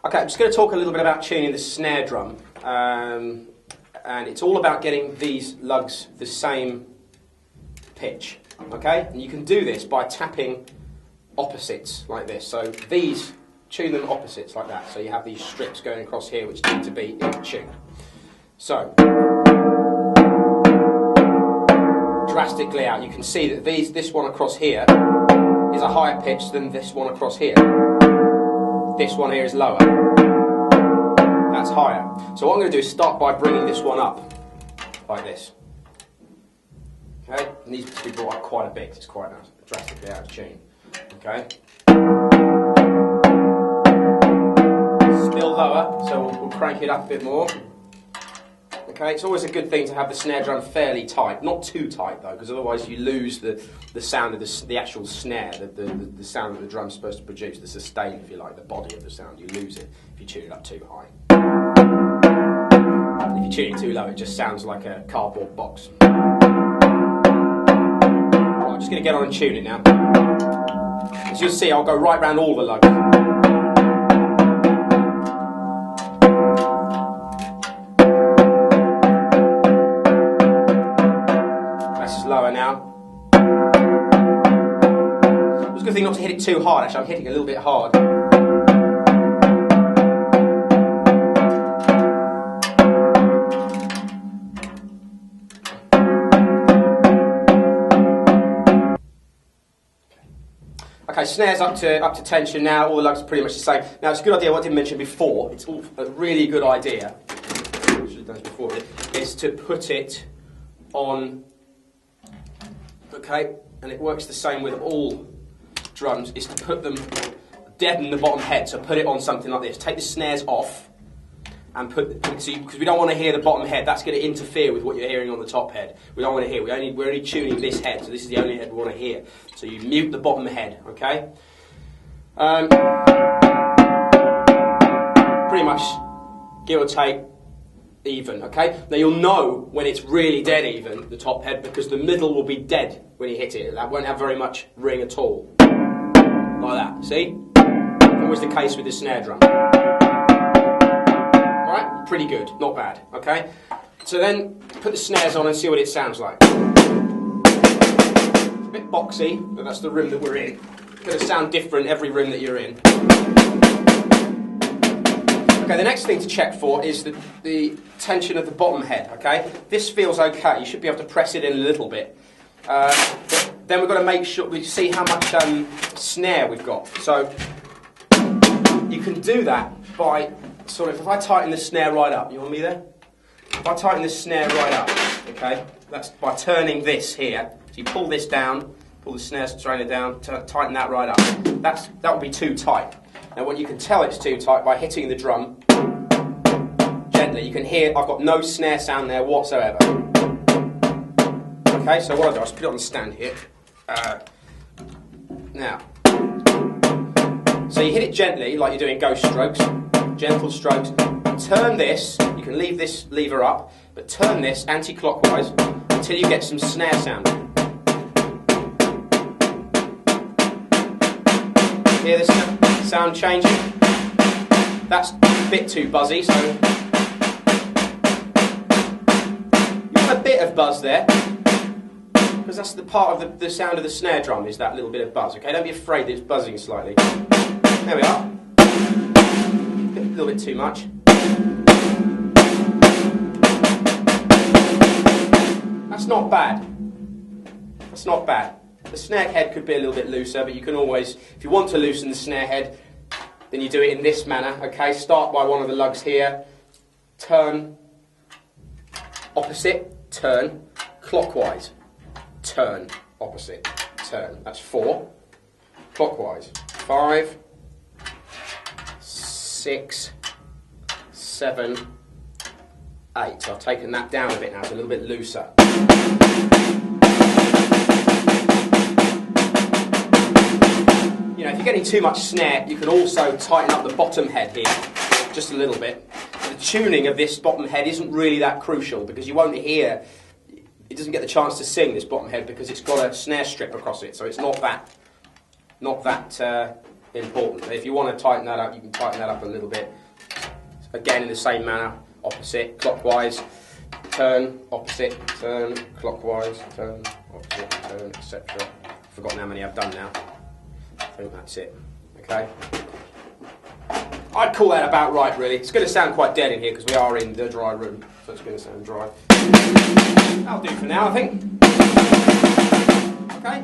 Okay, I'm just going to talk a little bit about tuning the snare drum, and it's all about getting these lugs the same pitch, okay? And you can do this by tapping opposites like this. So these, tune them opposites like that. So you have these strips going across here which need to be in tune. So, drastically out, you can see that this one across here is a higher pitch than this one across here. This one here is lower. That's higher. So what I'm going to do is start by bringing this one up, like this. Okay, it needs to be brought up quite a bit, it's quite drastically out of tune. Okay. Still lower, so we'll crank it up a bit more. Okay, it's always a good thing to have the snare drum fairly tight, not too tight though, because otherwise you lose the sound of the actual snare, the sound that the drum's supposed to produce, the sustain, if you like, the body of the sound. You lose it if you tune it up too high. If you tune it too low, it just sounds like a cardboard box. Right, I'm just going to get on and tune it now. As you'll see, I'll go right round all the lugs. Lower now. It's a good thing not to hit it too hard, actually. I'm hitting a little bit hard. Okay, snare's up to tension now. All the lugs are pretty much the same. Now it's a good idea, what I didn't mention before, it's all a really good idea, I should have done this before, is to put it on. Okay, and it works the same with all drums, is to put them, deaden the bottom head, so put it on something like this. Take the snares off, and because we don't want to hear the bottom head, that's going to interfere with what you're hearing on the top head. We don't want to hear, we're only tuning this head, so this is the only head we want to hear. So you mute the bottom head, okay? Pretty much, give or take, even, okay? Now you'll know when it's really dead even, the top head, because the middle will be dead when you hit it. That won't have very much ring at all. Like that, see? Always the case with the snare drum. Alright? Pretty good, not bad, okay? So then, put the snares on and see what it sounds like. It's a bit boxy, but that's the room that we're in. It's going to sound different every room that you're in. Okay, the next thing to check for is the tension of the bottom head, okay? This feels okay, you should be able to press it in a little bit. But then we've got to make sure we see how much snare we've got. So you can do that by sort of, if I tighten the snare right up, you want me there? If I tighten the snare right up, okay, that's by turning this here. So you pull this down, pull the snare strainer down, tighten that right up. That would be too tight. Now what you can tell it's too tight by hitting the drum gently. You can hear I've got no snare sound there whatsoever. Okay, so what I'll do, I'll just put it on the stand here. Now, so you hit it gently like you're doing ghost strokes, gentle strokes. Turn this, you can leave this lever up, but turn this anti-clockwise until you get some snare sound. Hear this sound changing? That's a bit too buzzy, so you want a bit of buzz there, because that's the part of the sound of the snare drum, is that little bit of buzz, okay? Don't be afraid that it's buzzing slightly. There we are. A little bit too much. That's not bad. That's not bad. The snare head could be a little bit looser, but you can always, if you want to loosen the snare head, then you do it in this manner, okay? Start by one of the lugs here, turn, opposite, turn, clockwise, turn, opposite, turn. That's 4. Clockwise. 5, 6, 7, 8. So I've taken that down a bit now, it's a little bit looser. You know, if you're getting too much snare, you can also tighten up the bottom head here, just a little bit. The tuning of this bottom head isn't really that crucial, because you won't hear, it doesn't get the chance to sing, this bottom head, because it's got a snare strip across it, so it's not that important. If you want to tighten that up, you can tighten that up a little bit. Again, in the same manner, opposite, clockwise, turn, opposite, turn, clockwise, turn, opposite, turn, etc. I've forgotten how many I've done now. I think that's it. Okay. I'd call that about right, really. It's going to sound quite dead in here because we are in the dry room, so it's going to sound dry. That'll do for now, I think. Okay.